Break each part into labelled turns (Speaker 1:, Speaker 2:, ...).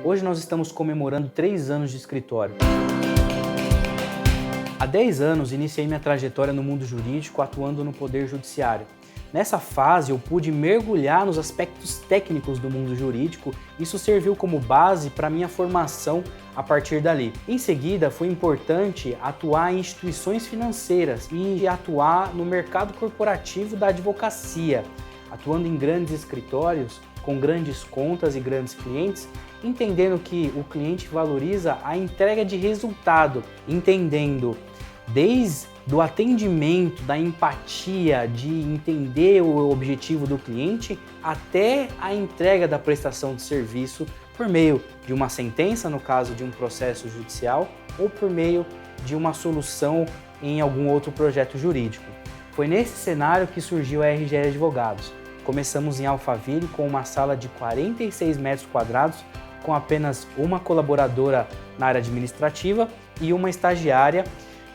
Speaker 1: Hoje nós estamos comemorando 3 anos de escritório. Há 10 anos iniciei minha trajetória no mundo jurídico atuando no Poder Judiciário. Nessa fase eu pude mergulhar nos aspectos técnicos do mundo jurídico, isso serviu como base para minha formação a partir dali. Em seguida foi importante atuar em instituições financeiras e atuar no mercado corporativo da advocacia, atuando em grandes escritórios, com grandes contas e grandes clientes, entendendo que o cliente valoriza a entrega de resultado, entendendo desde do atendimento, da empatia, de entender o objetivo do cliente, até a entrega da prestação de serviço por meio de uma sentença, no caso de um processo judicial, ou por meio de uma solução em algum outro projeto jurídico. Foi nesse cenário que surgiu a RGL Advogados. Começamos em Alphaville com uma sala de 46 metros quadrados, com apenas uma colaboradora na área administrativa e uma estagiária,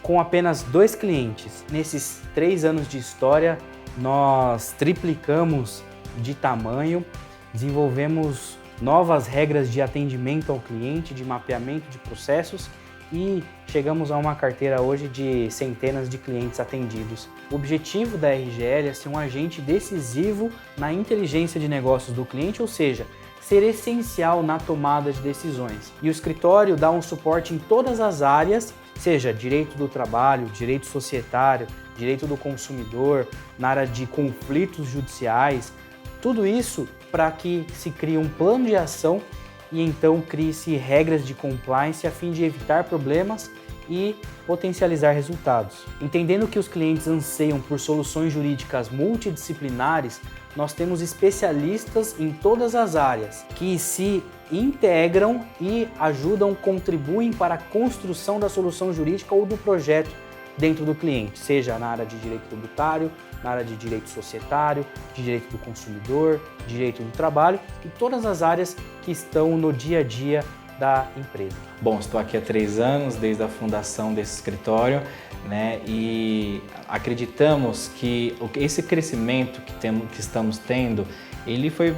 Speaker 1: com apenas 2 clientes. Nesses 3 anos de história, nós triplicamos de tamanho, desenvolvemos novas regras de atendimento ao cliente, de mapeamento de processos e chegamos a uma carteira hoje de centenas de clientes atendidos. O objetivo da RGL é ser um agente decisivo na inteligência de negócios do cliente, ou seja, ser essencial na tomada de decisões. E o escritório dá um suporte em todas as áreas, seja direito do trabalho, direito societário, direito do consumidor, na área de conflitos judiciais, tudo isso para que se crie um plano de ação e então crie-se regras de compliance a fim de evitar problemas e potencializar resultados. Entendendo que os clientes anseiam por soluções jurídicas multidisciplinares, nós temos especialistas em todas as áreas que se integram e ajudam, contribuem para a construção da solução jurídica ou do projeto dentro do cliente, seja na área de direito tributário, na área de direito societário, de direito do consumidor, direito do trabalho e todas as áreas que estão no dia a dia da empresa.
Speaker 2: Bom, estou aqui há 3 anos, desde a fundação desse escritório, né? E acreditamos que esse crescimento que estamos tendo, ele foi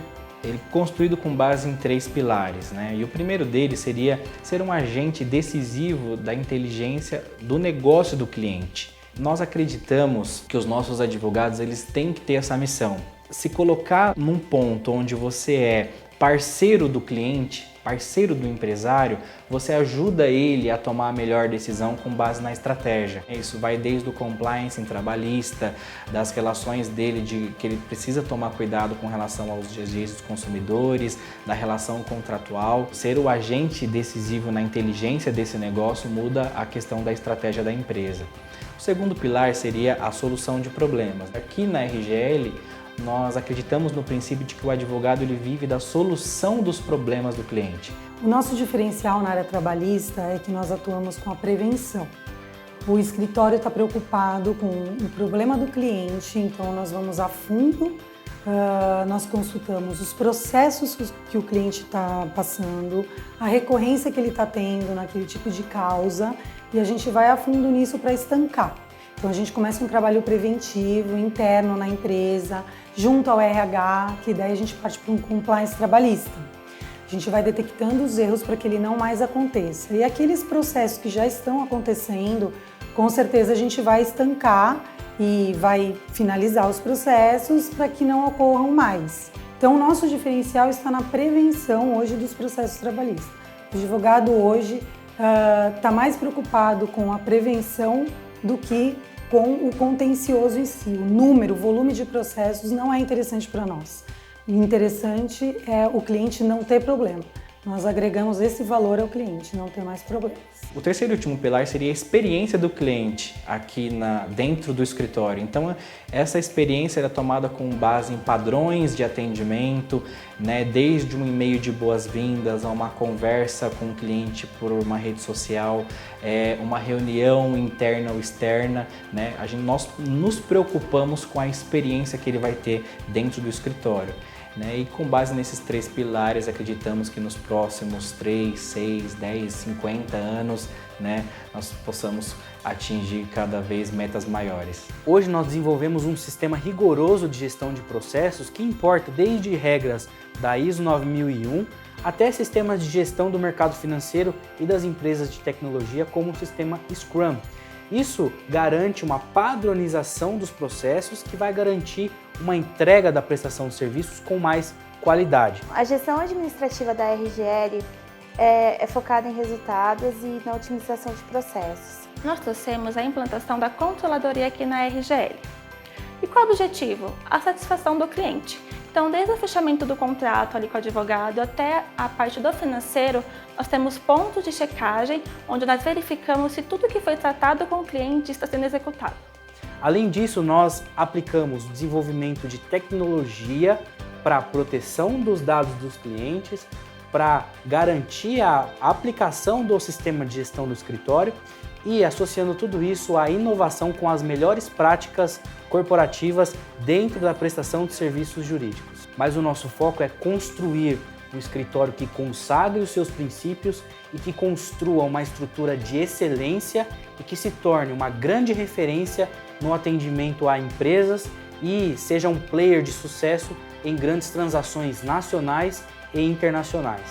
Speaker 2: construído com base em 3 pilares, né? E o primeiro deles seria ser um agente decisivo da inteligência do negócio do cliente. Nós acreditamos que os nossos advogados eles têm que ter essa missão. Se colocar num ponto onde você é parceiro do cliente, parceiro do empresário, você ajuda ele a tomar a melhor decisão com base na estratégia. Isso vai desde o compliance trabalhista, das relações dele, de que ele precisa tomar cuidado com relação aos direitos dos consumidores, da relação contratual. Ser o agente decisivo na inteligência desse negócio muda a questão da estratégia da empresa. O segundo pilar seria a solução de problemas. Aqui na RGL, nós acreditamos no princípio de que o advogado ele vive da solução dos problemas do cliente.
Speaker 3: O nosso diferencial na área trabalhista é que nós atuamos com a prevenção. O escritório está preocupado com o problema do cliente, então nós vamos a fundo, nós consultamos os processos que o cliente está passando, a recorrência que ele está tendo naquele tipo de causa e a gente vai a fundo nisso para estancar. Então a gente começa um trabalho preventivo, interno na empresa, junto ao RH, que daí a gente parte para um compliance trabalhista. A gente vai detectando os erros para que ele não mais aconteça. E aqueles processos que já estão acontecendo, com certeza a gente vai estancar e vai finalizar os processos para que não ocorram mais. Então o nosso diferencial está na prevenção hoje dos processos trabalhistas. O advogado hoje está mais preocupado com a prevenção do que com o contencioso em si. O número, o volume de processos não é interessante para nós. O interessante é o cliente não ter problema. Nós agregamos esse valor ao cliente, não ter mais problemas.
Speaker 2: O terceiro e último pilar seria a experiência do cliente aqui dentro do escritório. Então, essa experiência é tomada com base em padrões de atendimento, né? Desde um e-mail de boas-vindas a uma conversa com o cliente por uma rede social, uma reunião interna ou externa, né? Nós nos preocupamos com a experiência que ele vai ter dentro do escritório. Né? E com base nesses 3 pilares, acreditamos que nos próximos 3, 6, 10, 50 anos, né, nós possamos atingir cada vez metas maiores.
Speaker 1: Hoje nós desenvolvemos um sistema rigoroso de gestão de processos que importa desde regras da ISO 9001 até sistemas de gestão do mercado financeiro e das empresas de tecnologia, como o sistema Scrum. Isso garante uma padronização dos processos que vai garantir uma entrega da prestação de serviços com mais qualidade.
Speaker 4: A gestão administrativa da RGL é focada em resultados e na otimização de processos.
Speaker 5: Nós trouxemos a implantação da controladoria aqui na RGL. E qual é o objetivo? A satisfação do cliente. Então, desde o fechamento do contrato ali com o advogado até a parte do financeiro, nós temos pontos de checagem onde nós verificamos se tudo que foi tratado com o cliente está sendo executado.
Speaker 1: Além disso, nós aplicamos desenvolvimento de tecnologia para a proteção dos dados dos clientes, para garantir a aplicação do sistema de gestão do escritório e associando tudo isso à inovação com as melhores práticas corporativas dentro da prestação de serviços jurídicos. Mas o nosso foco é construir um escritório que consagre os seus princípios e que construa uma estrutura de excelência e que se torne uma grande referência no atendimento a empresas e seja um player de sucesso em grandes transações nacionais e internacionais.